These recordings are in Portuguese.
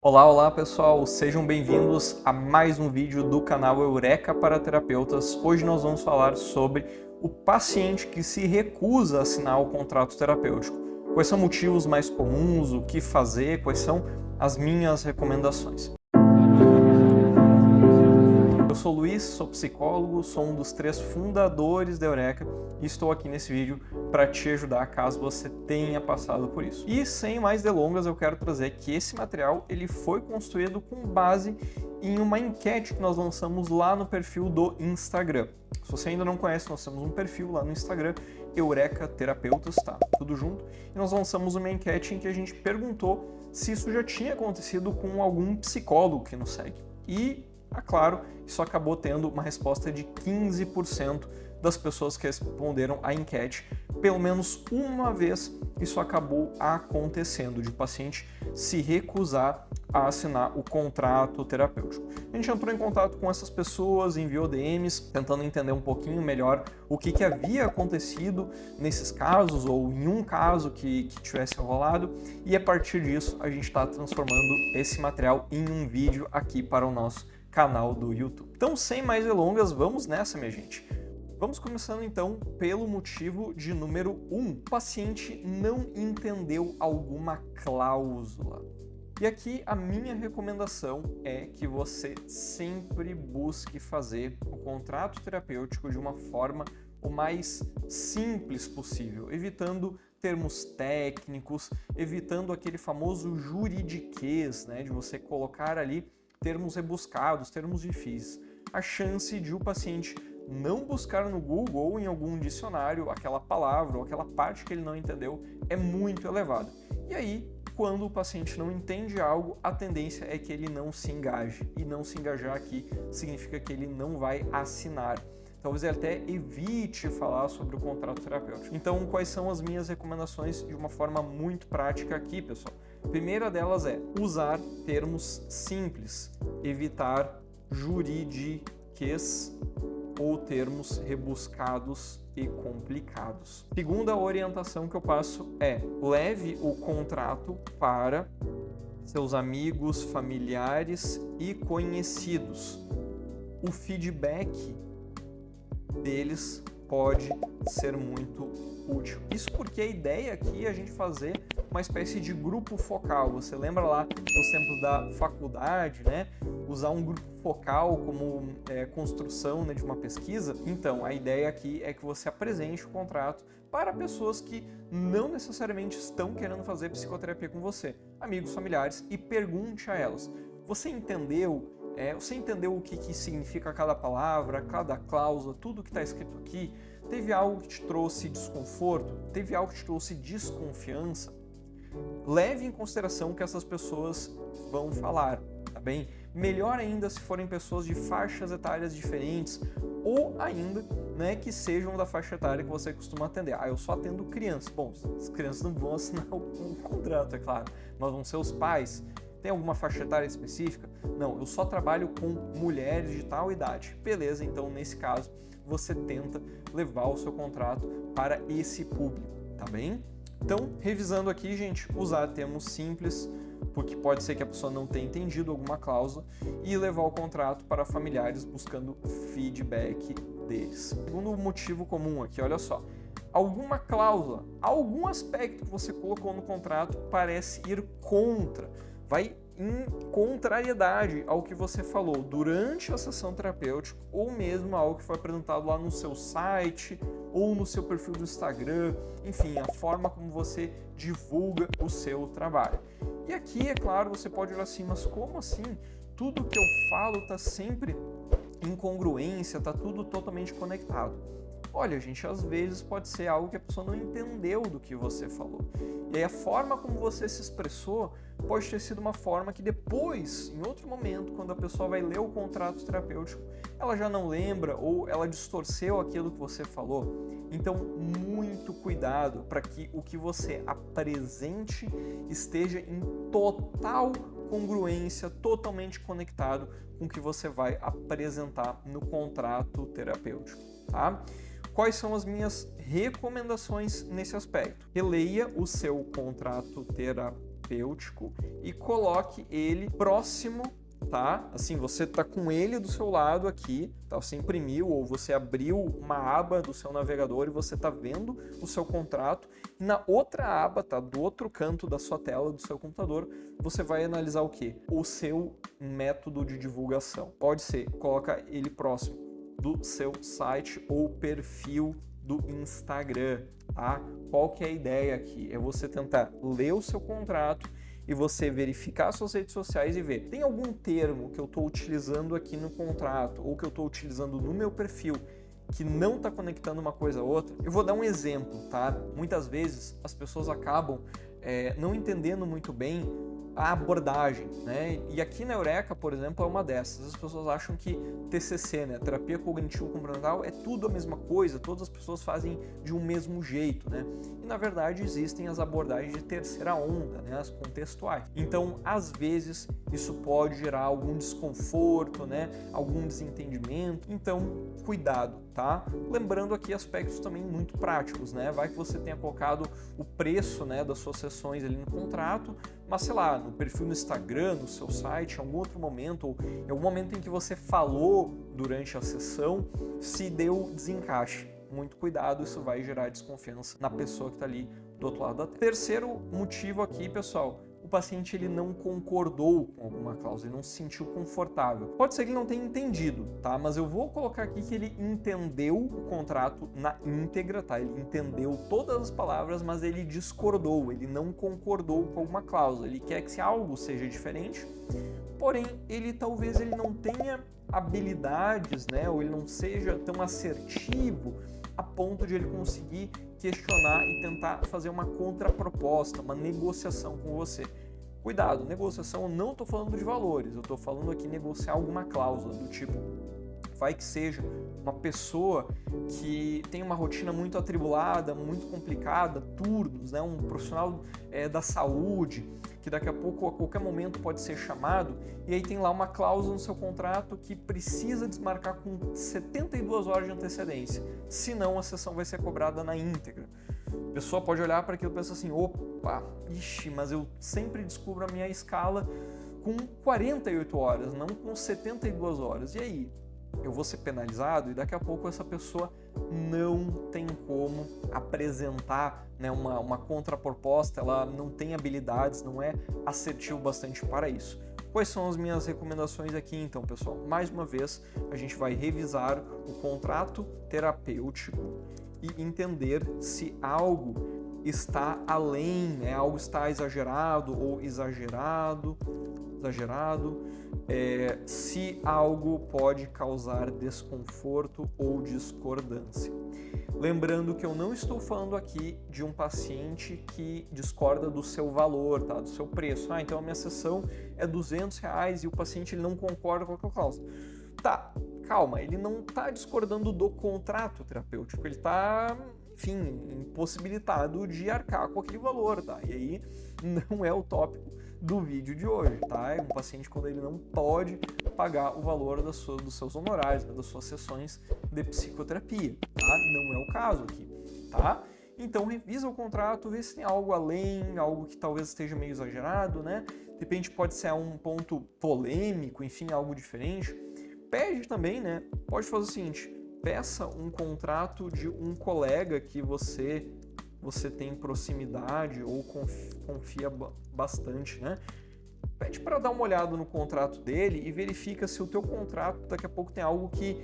Olá, olá pessoal, sejam bem-vindos a mais um vídeo do canal Eureka para Terapeutas. Hoje nós vamos falar sobre o paciente que se recusa a assinar o contrato terapêutico. Quais são motivos mais comuns, o que fazer, quais são as minhas recomendações. Eu sou o Luiz, sou psicólogo, sou um dos 3 fundadores da Eureka e estou aqui nesse vídeo para te ajudar caso você tenha passado por isso. E sem mais delongas, eu quero trazer que esse material ele foi construído com base em uma enquete que nós lançamos lá no perfil do Instagram. Se você ainda não conhece, nós temos um perfil lá no Instagram, Eureka Terapeutas, tá? Tudo junto. E nós lançamos uma enquete em que a gente perguntou se isso já tinha acontecido com algum psicólogo que nos segue. E claro, isso acabou tendo uma resposta de 15% das pessoas que responderam à enquete. Pelo menos uma vez isso acabou acontecendo, de o paciente se recusar a assinar o contrato terapêutico. A gente entrou em contato com essas pessoas, enviou DMs, tentando entender um pouquinho melhor o que havia acontecido nesses casos, ou em um caso que tivesse rolado, e a partir disso a gente está transformando esse material em um vídeo aqui para o nosso canal do YouTube. Então, sem mais delongas, vamos nessa, minha gente. Vamos começando então pelo motivo de número 1. O paciente não entendeu alguma cláusula. E aqui a minha recomendação é que você sempre busque fazer o contrato terapêutico de uma forma o mais simples possível, evitando termos técnicos, evitando aquele famoso juridiquês, né, de você colocar ali termos rebuscados, termos difíceis. A chance de o paciente não buscar no Google ou em algum dicionário aquela palavra ou aquela parte que ele não entendeu é muito elevada. E aí, quando o paciente não entende algo, a tendência é que ele não se engaje. E não se engajar aqui significa que ele não vai assinar. Talvez ele até evite falar sobre o contrato terapêutico. Então, quais são as minhas recomendações de uma forma muito prática aqui, pessoal? A primeira delas é usar termos simples, evitar juridiquês ou termos rebuscados e complicados. Segunda orientação que eu passo é: leve o contrato para seus amigos, familiares e conhecidos. O feedback deles pode ser muito útil. Isso porque a ideia aqui é a gente fazer uma espécie de grupo focal. Você lembra lá dos tempos da faculdade, né? Usar um grupo focal como construção, né, de uma pesquisa. Então, a ideia aqui é que você apresente o contrato para pessoas que não necessariamente estão querendo fazer psicoterapia com você, amigos, familiares, e pergunte a elas: você entendeu? Você entendeu o que significa cada palavra, cada cláusula, tudo que está escrito aqui? Teve algo que te trouxe desconforto? Teve algo que te trouxe desconfiança? Leve em consideração o que essas pessoas vão falar, tá bem? Melhor ainda se forem pessoas de faixas etárias diferentes ou ainda, né, que sejam da faixa etária que você costuma atender. Eu só atendo crianças. Bom, as crianças não vão assinar o contrato, é claro, mas vão ser os pais. Tem alguma faixa etária específica? Não, eu só trabalho com mulheres de tal idade. Beleza, então nesse caso você tenta levar o seu contrato para esse público, tá bem? Então, revisando aqui, gente, usar termos simples, porque pode ser que a pessoa não tenha entendido alguma cláusula, e levar o contrato para familiares buscando feedback deles. Segundo motivo comum aqui, olha só. Alguma cláusula, algum aspecto que você colocou no contrato parece ir contra, vai em contrariedade ao que você falou durante a sessão terapêutica ou mesmo algo que foi apresentado lá no seu site ou no seu perfil do Instagram, enfim, a forma como você divulga o seu trabalho. E aqui, é claro, você pode olhar assim, mas como assim? Tudo que eu falo está sempre em congruência, está tudo totalmente conectado. Olha, gente, às vezes pode ser algo que a pessoa não entendeu do que você falou. E aí a forma como você se expressou pode ter sido uma forma que depois, em outro momento, quando a pessoa vai ler o contrato terapêutico, ela já não lembra ou ela distorceu aquilo que você falou. Então, muito cuidado para que o que você apresente esteja em total congruência, totalmente conectado com o que você vai apresentar no contrato terapêutico, tá? Quais são as minhas recomendações nesse aspecto? Releia o seu contrato terapêutico terapêutico e coloque ele próximo, tá? Assim, você tá com ele do seu lado aqui, tá? Você imprimiu ou você abriu uma aba do seu navegador e você tá vendo o seu contrato. E na outra aba, tá? Do outro canto da sua tela, do seu computador, você vai analisar o quê? O seu método de divulgação. Pode ser, coloca ele próximo do seu site ou perfil do Instagram, tá? Qual que é a ideia aqui? É você tentar ler o seu contrato e você verificar suas redes sociais e ver, tem algum termo que eu estou utilizando aqui no contrato ou que eu estou utilizando no meu perfil que não está conectando uma coisa a outra? Eu vou dar um exemplo, tá? Muitas vezes as pessoas acabam não entendendo muito bem a abordagem, né? E aqui na Eureka, por exemplo, é uma dessas. As pessoas acham que TCC, né, terapia cognitivo-comportamental, é tudo a mesma coisa, todas as pessoas fazem de um mesmo jeito, né? E na verdade existem as abordagens de terceira onda, né, as contextuais. Então, às vezes, isso pode gerar algum desconforto, né, algum desentendimento. Então, cuidado, tá? Lembrando aqui aspectos também muito práticos, né? Vai que você tenha colocado o preço, né, das suas sessões ali no contrato, mas sei lá, no perfil no Instagram, no seu site, em algum outro momento, ou em algum momento em que você falou durante a sessão, se deu desencaixe. Muito cuidado, isso vai gerar desconfiança na pessoa que está ali do outro lado da tela. Terceiro motivo aqui, pessoal, o paciente ele não concordou com alguma cláusula, ele não se sentiu confortável. Pode ser que ele não tenha entendido, tá? Mas eu vou colocar aqui que ele entendeu o contrato na íntegra, tá? Ele entendeu todas as palavras, mas ele discordou, ele não concordou com alguma cláusula. Ele quer que algo seja diferente, porém talvez ele não tenha habilidades, né? Ou ele não seja tão assertivo a ponto de ele conseguir questionar e tentar fazer uma contraproposta, uma negociação com você. Cuidado, negociação, eu não estou falando de valores, eu estou falando aqui negociar alguma cláusula do tipo, vai que seja uma pessoa que tem uma rotina muito atribulada, muito complicada, turnos, né? Um profissional da saúde, que daqui a pouco, a qualquer momento pode ser chamado, e aí tem lá uma cláusula no seu contrato que precisa desmarcar com 72 horas de antecedência, senão a sessão vai ser cobrada na íntegra. A pessoa pode olhar para aquilo e pensar assim, opa, mas eu sempre descubro a minha escala com 48 horas, não com 72 horas, e aí? Eu vou ser penalizado? E daqui a pouco essa pessoa não tem como apresentar, né, uma contraproposta, ela não tem habilidades, não é assertivo bastante para isso. Quais são as minhas recomendações aqui então, pessoal? Mais uma vez, a gente vai revisar o contrato terapêutico e entender se algo está além, né, algo está exagerado ou exagerado, se algo pode causar desconforto ou discordância. Lembrando que eu não estou falando aqui de um paciente que discorda do seu valor, tá? Do seu preço. Então a minha sessão é R$200 e o paciente ele não concorda com a cláusula. Tá, calma, ele não está discordando do contrato terapêutico, ele está, enfim, impossibilitado de arcar com aquele valor, tá? E aí não é o tópico do vídeo de hoje, tá? É um paciente quando ele não pode pagar o valor dos seus honorários, das suas sessões de psicoterapia, tá? Não é o caso aqui, tá? Então revisa o contrato, vê se tem algo além, algo que talvez esteja meio exagerado, né? De repente pode ser um ponto polêmico, enfim, algo diferente. Pede também, né? Pode fazer o seguinte, peça um contrato de um colega que você tem proximidade ou confia bastante, né? Pede para dar uma olhada no contrato dele e verifica se o teu contrato daqui a pouco tem algo que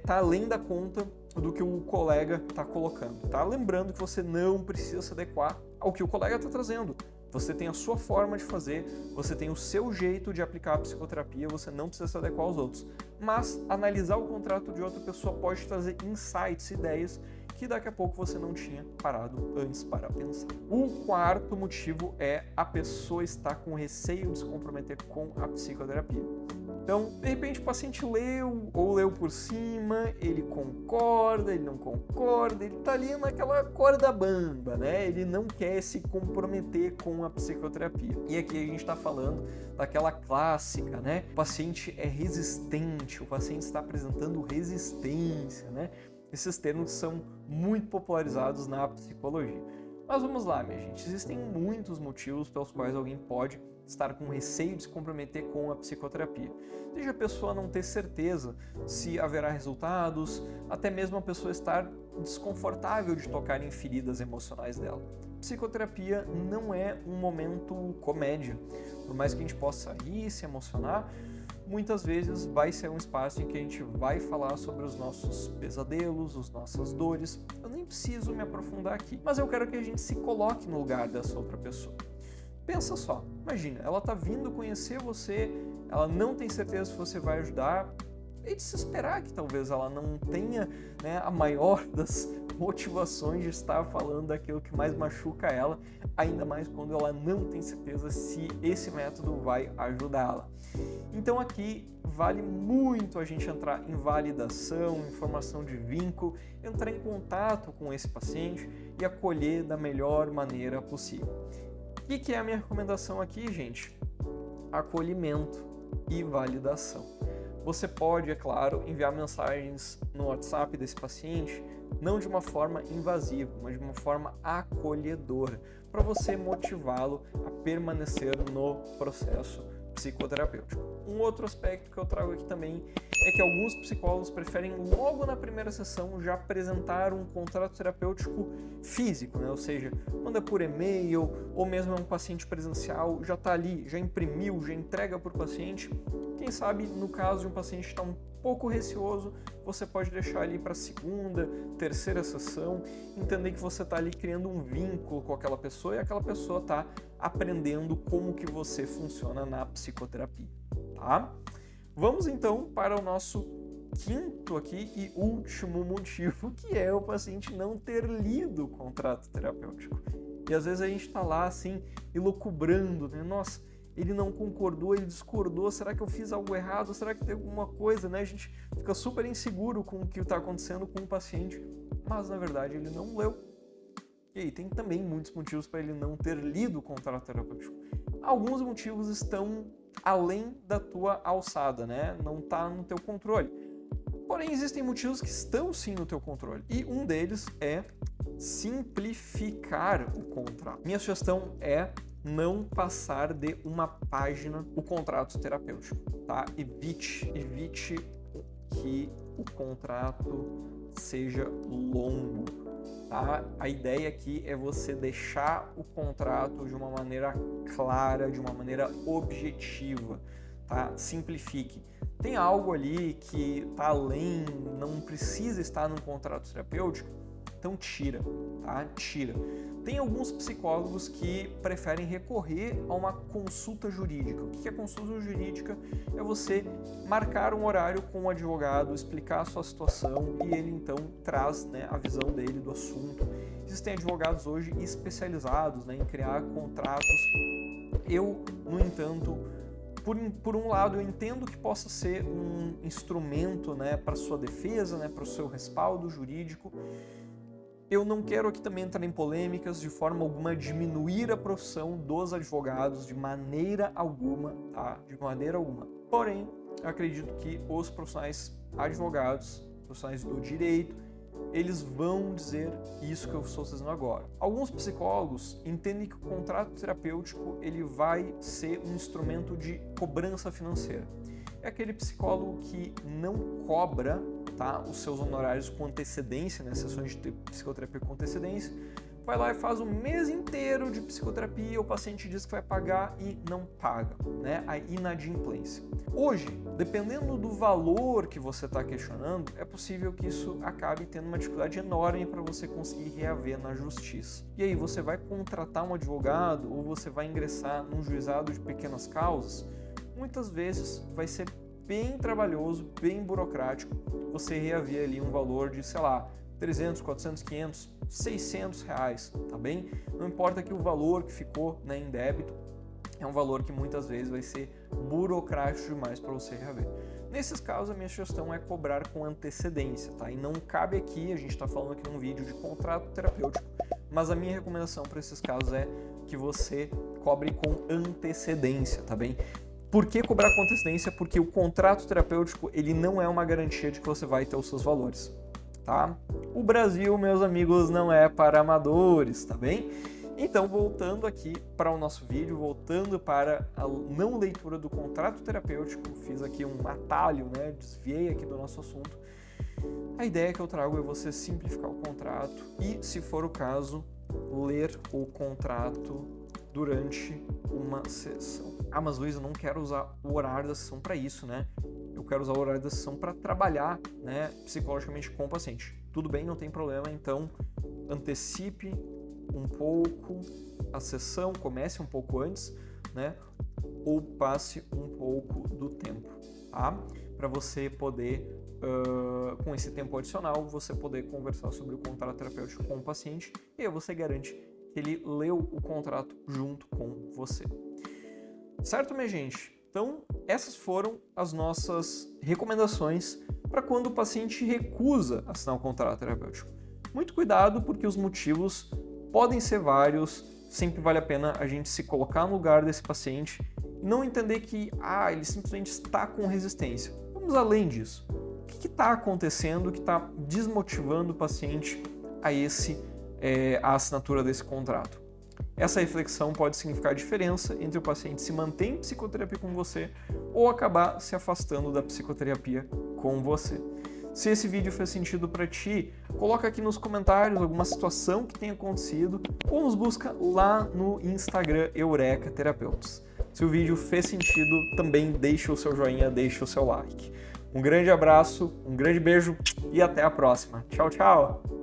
tá além da conta do que o colega está colocando, tá? Lembrando que você não precisa se adequar ao que o colega está trazendo. Você tem a sua forma de fazer, você tem o seu jeito de aplicar a psicoterapia, você não precisa se adequar aos outros. Mas analisar o contrato de outra pessoa pode trazer insights, ideias que daqui a pouco você não tinha parado antes para pensar. O quarto motivo é a pessoa estar com receio de se comprometer com a psicoterapia. Então, de repente o paciente leu por cima, ele concorda, ele não concorda, ele tá ali naquela corda bamba, né? Ele não quer se comprometer com a psicoterapia. E aqui a gente tá falando daquela clássica, né? O paciente é resistente, o paciente está apresentando resistência, né? Esses termos são muito popularizados na psicologia. Mas vamos lá, minha gente. Existem muitos motivos pelos quais alguém pode estar com receio de se comprometer com a psicoterapia. Seja a pessoa não ter certeza se haverá resultados, até mesmo a pessoa estar desconfortável de tocar em feridas emocionais dela. Psicoterapia não é um momento comédia. Por mais que a gente possa rir, se emocionar, muitas vezes vai ser um espaço em que a gente vai falar sobre os nossos pesadelos, as nossas dores. Eu nem preciso me aprofundar aqui, mas eu quero que a gente se coloque no lugar dessa outra pessoa. Pensa só, imagina, ela está vindo conhecer você, ela não tem certeza se você vai ajudar, e de se esperar que talvez ela não tenha, né, a maior das motivações de estar falando daquilo que mais machuca ela, ainda mais quando ela não tem certeza se esse método vai ajudá-la. Então aqui vale muito a gente entrar em validação, em formação de vínculo, entrar em contato com esse paciente e acolher da melhor maneira possível. O que é a minha recomendação aqui, gente? Acolhimento e validação. Você pode, é claro, enviar mensagens no WhatsApp desse paciente, não de uma forma invasiva, mas de uma forma acolhedora, para você motivá-lo a permanecer no processo psicoterapêutico. Um outro aspecto que eu trago aqui também é que alguns psicólogos preferem logo na primeira sessão já apresentar um contrato terapêutico físico, né? Ou seja, manda por e-mail ou mesmo é um paciente presencial, já está ali, já imprimiu, já entrega para o paciente. Quem sabe, no caso de um paciente que está um pouco receoso, você pode deixar ali para a segunda, terceira sessão, entender que você está ali criando um vínculo com aquela pessoa e aquela pessoa está aprendendo como que você funciona na psicoterapia, tá? Vamos então para o nosso quinto aqui e último motivo, que é o paciente não ter lido o contrato terapêutico. E às vezes a gente está lá assim, elucubrando, né? Nossa, ele não concordou, ele discordou, será que eu fiz algo errado? Será que tem alguma coisa, né? A gente fica super inseguro com o que está acontecendo com o paciente, mas na verdade ele não leu. E aí tem também muitos motivos para ele não ter lido o contrato terapêutico. Alguns motivos estão além da tua alçada, né? Não está no teu controle. Porém, existem motivos que estão sim no teu controle. E um deles é simplificar o contrato. Minha sugestão é não passar de uma página o contrato terapêutico, tá? Evite que o contrato seja longo, tá? A ideia aqui é você deixar o contrato de uma maneira clara, de uma maneira objetiva, tá? Simplifique. Tem algo ali que tá além, não precisa estar num contrato terapêutico, então tira, tá? Tira. Tem alguns psicólogos que preferem recorrer a uma consulta jurídica. O que é consulta jurídica? É você marcar um horário com o advogado, explicar a sua situação e ele então traz, né, a visão dele do assunto. Existem advogados hoje especializados, né, em criar contratos. Eu, no entanto, por um lado, eu entendo que possa ser um instrumento, né, para sua defesa, né, para o seu respaldo jurídico. Eu não quero aqui também entrar em polêmicas, de forma alguma diminuir a profissão dos advogados de maneira alguma, tá? De maneira alguma. Porém, eu acredito que os profissionais advogados, profissionais do direito, eles vão dizer isso que eu estou dizendo agora. Alguns psicólogos entendem que o contrato terapêutico ele vai ser um instrumento de cobrança financeira. É aquele psicólogo que não cobra, tá, os seus honorários com antecedência, né, sessões de psicoterapia com antecedência, vai lá e faz o mês inteiro de psicoterapia, o paciente diz que vai pagar e não paga, né, a inadimplência. Hoje, dependendo do valor que você está questionando, é possível que isso acabe tendo uma dificuldade enorme para você conseguir reaver na justiça. E aí, você vai contratar um advogado ou você vai ingressar num juizado de pequenas causas, muitas vezes vai ser bem trabalhoso, bem burocrático, você reaver ali um valor de, sei lá, 300, 400, 500, 600 reais, tá bem? Não importa que o valor que ficou, né, em débito, é um valor que muitas vezes vai ser burocrático demais para você reaver. Nesses casos, a minha sugestão é cobrar com antecedência, tá? E não cabe aqui, a gente está falando aqui num vídeo de contrato terapêutico, mas a minha recomendação para esses casos é que você cobre com antecedência, tá bem? Por que cobrar com antecedência? Porque o contrato terapêutico ele não é uma garantia de que você vai ter os seus valores. tá? O Brasil, meus amigos, não é para amadores, tá bem? Então, voltando aqui para o nosso vídeo, voltando para a não leitura do contrato terapêutico, fiz aqui um atalho, né? Desviei aqui do nosso assunto. A ideia que eu trago é você simplificar o contrato e, se for o caso, ler o contrato durante uma sessão. Ah, mas Luiz, eu não quero usar o horário da sessão para isso, né? Eu quero usar o horário da sessão para trabalhar, né, psicologicamente com o paciente. Tudo bem, não tem problema, então antecipe um pouco a sessão, comece um pouco antes, né? Ou passe um pouco do tempo, tá? Para você poder, com esse tempo adicional, você poder conversar sobre o contrato terapêutico com o paciente e aí você garante que ele leu o contrato junto com você. Certo, minha gente? Então, essas foram as nossas recomendações para quando o paciente recusa assinar o contrato terapêutico. Muito cuidado, porque os motivos podem ser vários, sempre vale a pena a gente se colocar no lugar desse paciente e não entender que ele simplesmente está com resistência. Vamos além disso. O que está acontecendo que está desmotivando o paciente a assinatura desse contrato? Essa reflexão pode significar a diferença entre o paciente se manter em psicoterapia com você ou acabar se afastando da psicoterapia com você. Se esse vídeo fez sentido para ti, coloca aqui nos comentários alguma situação que tenha acontecido ou nos busca lá no Instagram Eureka Terapeutas. Se o vídeo fez sentido, também deixa o seu joinha, deixa o seu like. Um grande abraço, um grande beijo e até a próxima. Tchau, tchau!